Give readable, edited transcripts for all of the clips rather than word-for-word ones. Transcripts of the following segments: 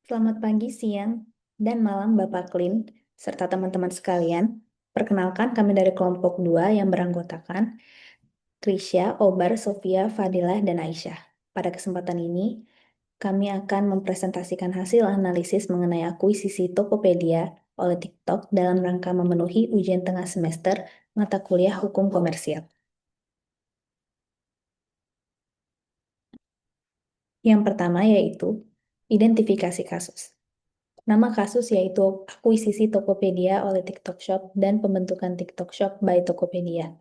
Selamat pagi, siang, dan malam Bapak Klin, serta teman-teman sekalian. Perkenalkan kami dari kelompok 2 yang beranggotakan Trisha, Obar, Sofia, Fadilah, dan Aisyah. Pada kesempatan ini, kami akan mempresentasikan hasil analisis mengenai akuisisi Tokopedia oleh TikTok dalam rangka memenuhi ujian tengah semester mata kuliah Hukum Komersial. Yang pertama yaitu identifikasi kasus. Nama kasus yaitu akuisisi Tokopedia oleh TikTok Shop dan pembentukan TikTok Shop by Tokopedia.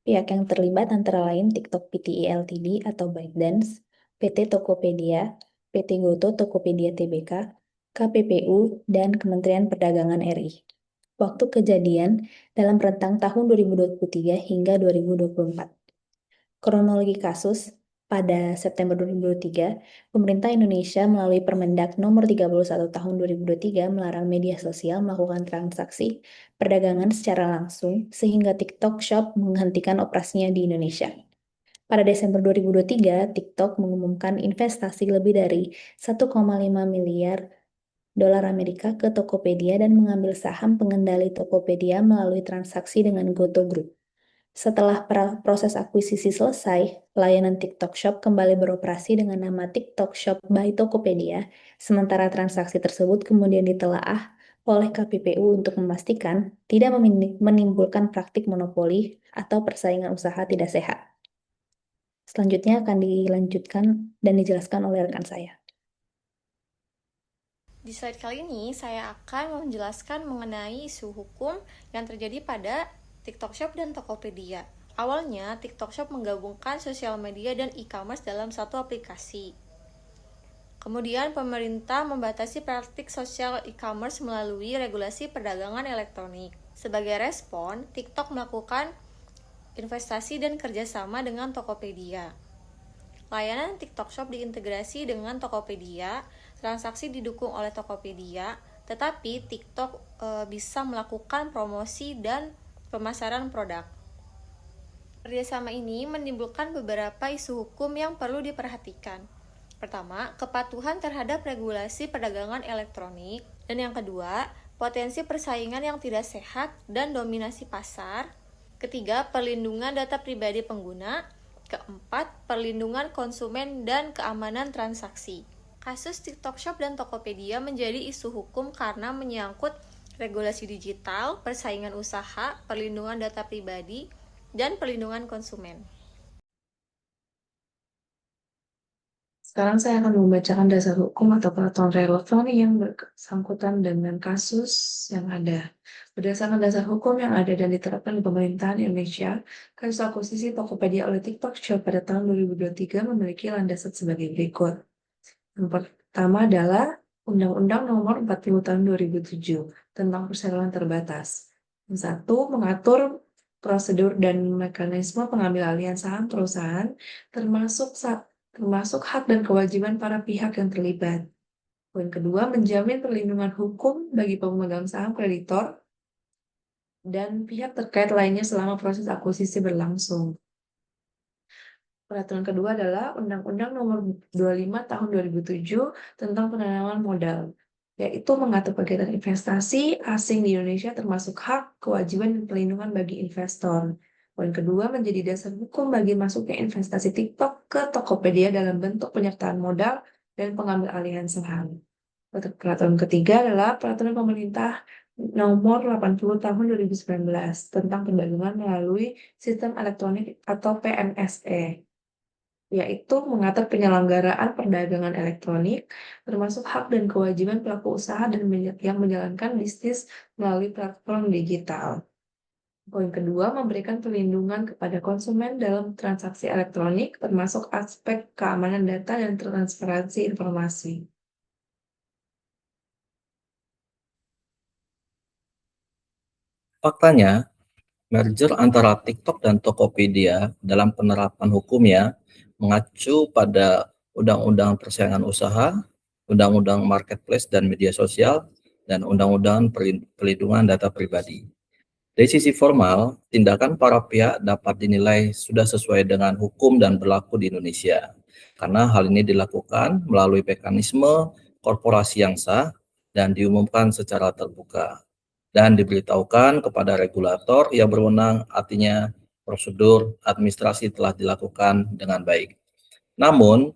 Pihak yang terlibat antara lain TikTok Pte Ltd atau ByteDance, PT Tokopedia, PT Goto Tokopedia Tbk, KPPU, dan Kementerian Perdagangan RI. Waktu kejadian dalam rentang tahun 2023 hingga 2024. Kronologi kasus, pada September 2023, pemerintah Indonesia melalui Permendak Nomor 31 Tahun 2023 melarang media sosial melakukan transaksi perdagangan secara langsung sehingga TikTok Shop menghentikan operasinya di Indonesia. Pada Desember 2023, TikTok mengumumkan investasi lebih dari 1,5 miliar dolar Amerika ke Tokopedia dan mengambil saham pengendali Tokopedia melalui transaksi dengan Goto Group. Setelah proses akuisisi selesai, layanan TikTok Shop kembali beroperasi dengan nama TikTok Shop by Tokopedia, sementara transaksi tersebut kemudian ditelaah oleh KPPU untuk memastikan tidak menimbulkan praktik monopoli atau persaingan usaha tidak sehat. Selanjutnya akan dilanjutkan dan dijelaskan oleh rekan saya. Di slide kali ini, saya akan menjelaskan mengenai isu hukum yang terjadi pada TikTok Shop dan Tokopedia. Awalnya, TikTok Shop menggabungkan sosial media dan e-commerce dalam satu aplikasi. Kemudian, pemerintah membatasi praktik sosial e-commerce melalui regulasi perdagangan elektronik. Sebagai respon, TikTok melakukan investasi dan kerjasama dengan Tokopedia. Layanan TikTok Shop diintegrasi dengan Tokopedia, transaksi didukung oleh Tokopedia, tetapi TikTok bisa melakukan promosi dan pemasaran produk. Kerjasama ini menimbulkan beberapa isu hukum yang perlu diperhatikan. Pertama, kepatuhan terhadap regulasi perdagangan elektronik, dan yang kedua, potensi persaingan yang tidak sehat dan dominasi pasar. Ketiga, perlindungan data pribadi pengguna. Keempat, perlindungan konsumen dan keamanan transaksi. Kasus TikTok Shop dan Tokopedia menjadi isu hukum karena menyangkut regulasi digital, persaingan usaha, perlindungan data pribadi, dan perlindungan konsumen. Sekarang saya akan membacakan dasar hukum atau peraturan relevan yang bersangkutan dengan kasus yang ada. Berdasarkan dasar hukum yang ada dan diterapkan di pemerintahan Indonesia, kasus akuisisi Tokopedia oleh TikTok Shop pada tahun 2023 memiliki landasan sebagai berikut. Yang pertama adalah Undang-Undang Nomor 40 Tahun 2007 tentang perseroan terbatas. Yang satu, mengatur prosedur dan mekanisme pengambil alihan saham perusahaan termasuk hak dan kewajiban para pihak yang terlibat. Poin kedua, menjamin perlindungan hukum bagi pemegang saham kreditor dan pihak terkait lainnya selama proses akuisisi berlangsung. Peraturan kedua adalah Undang-Undang Nomor 25 Tahun 2007 tentang penanaman modal, yaitu mengatur kegiatan investasi asing di Indonesia termasuk hak, kewajiban, dan perlindungan bagi investor. Poin kedua menjadi dasar hukum bagi masuknya investasi TikTok ke Tokopedia dalam bentuk penyertaan modal dan pengambil alihan saham. Peraturan ketiga adalah Peraturan Pemerintah Nomor 80 Tahun 2019 tentang perdagangan melalui sistem elektronik atau PMSE, yaitu mengatur penyelenggaraan perdagangan elektronik, termasuk hak dan kewajiban pelaku usaha dan yang menjalankan bisnis melalui platform digital. Poin kedua, memberikan perlindungan kepada konsumen dalam transaksi elektronik, termasuk aspek keamanan data dan transparansi informasi. Faktanya, merger antara TikTok dan Tokopedia dalam penerapan hukumnya mengacu pada Undang-Undang Persaingan Usaha, Undang-Undang Marketplace dan Media Sosial, dan Undang-Undang Perlindungan Data Pribadi. Dari sisi formal, tindakan para pihak dapat dinilai sudah sesuai dengan hukum dan berlaku di Indonesia, karena hal ini dilakukan melalui mekanisme korporasi yang sah dan diumumkan secara terbuka dan diberitahukan kepada regulator yang berwenang, artinya prosedur administrasi telah dilakukan dengan baik. Namun,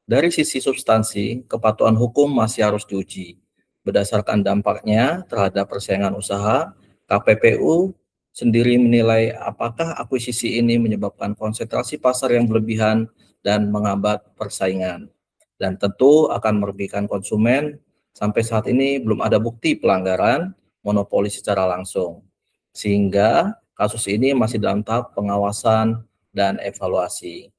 dari sisi substansi, kepatuhan hukum masih harus diuji. Berdasarkan dampaknya terhadap persaingan usaha, KPPU sendiri menilai apakah akuisisi ini menyebabkan konsentrasi pasar yang berlebihan dan menghambat persaingan. Dan tentu akan merugikan konsumen. Sampai saat ini belum ada bukti pelanggaran monopoli secara langsung. Sehingga kasus ini masih dalam tahap pengawasan dan evaluasi.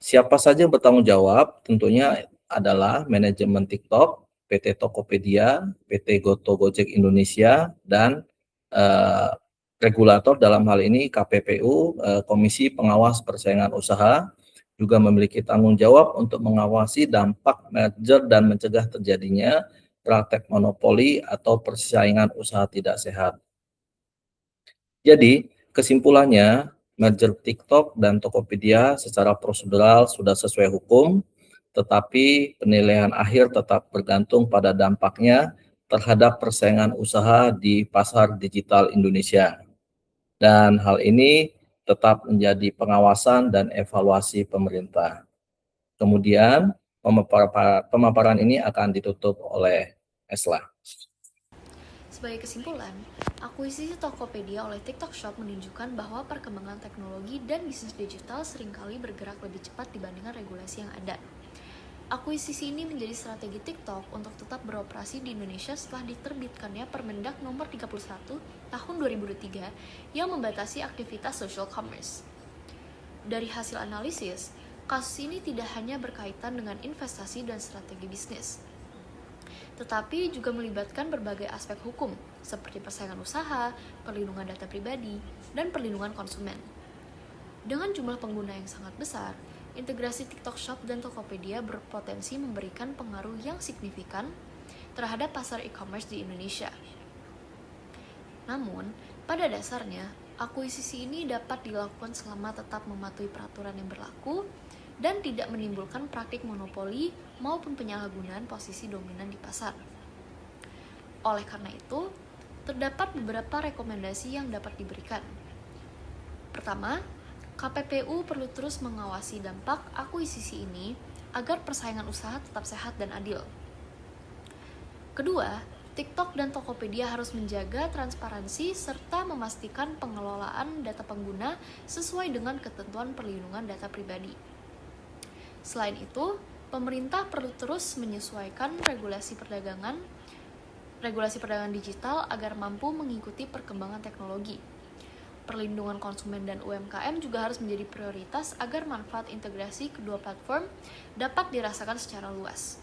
Siapa saja yang bertanggung jawab tentunya adalah manajemen TikTok, PT Tokopedia, PT Goto Gojek Indonesia, dan regulator dalam hal ini KPPU, Komisi Pengawas Persaingan Usaha, juga memiliki tanggung jawab untuk mengawasi dampak merger dan mencegah terjadinya praktek monopoli atau persaingan usaha tidak sehat. Jadi, kesimpulannya, merger TikTok dan Tokopedia secara prosedural sudah sesuai hukum, tetapi penilaian akhir tetap bergantung pada dampaknya terhadap persaingan usaha di pasar digital Indonesia. Dan hal ini tetap menjadi pengawasan dan evaluasi pemerintah. Kemudian, pemaparan ini akan ditutup oleh Esla. Sebagai kesimpulan, akuisisi Tokopedia oleh TikTok Shop menunjukkan bahwa perkembangan teknologi dan bisnis digital seringkali bergerak lebih cepat dibandingkan regulasi yang ada. Akuisisi ini menjadi strategi TikTok untuk tetap beroperasi di Indonesia setelah diterbitkannya Permendak Nomor 31 Tahun 2023 yang membatasi aktivitas social commerce. Dari hasil analisis, kasus ini tidak hanya berkaitan dengan investasi dan strategi bisnis, tetapi juga melibatkan berbagai aspek hukum, seperti persaingan usaha, perlindungan data pribadi, dan perlindungan konsumen. Dengan jumlah pengguna yang sangat besar, integrasi TikTok Shop dan Tokopedia berpotensi memberikan pengaruh yang signifikan terhadap pasar e-commerce di Indonesia. Namun, pada dasarnya, akuisisi ini dapat dilakukan selama tetap mematuhi peraturan yang berlaku dan tidak menimbulkan praktik monopoli maupun penyalahgunaan posisi dominan di pasar. Oleh karena itu, terdapat beberapa rekomendasi yang dapat diberikan. Pertama, KPPU perlu terus mengawasi dampak akuisisi ini agar persaingan usaha tetap sehat dan adil. Kedua, TikTok dan Tokopedia harus menjaga transparansi serta memastikan pengelolaan data pengguna sesuai dengan ketentuan perlindungan data pribadi. Selain itu, pemerintah perlu terus menyesuaikan regulasi perdagangan digital agar mampu mengikuti perkembangan teknologi. Perlindungan konsumen dan UMKM juga harus menjadi prioritas agar manfaat integrasi kedua platform dapat dirasakan secara luas.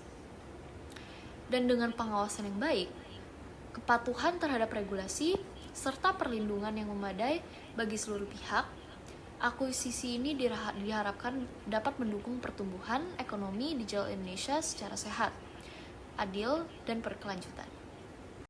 Dan dengan pengawasan yang baik, kepatuhan terhadap regulasi, serta perlindungan yang memadai bagi seluruh pihak, akuisisi ini diharapkan dapat mendukung pertumbuhan ekonomi digital Indonesia secara sehat, adil, dan berkelanjutan.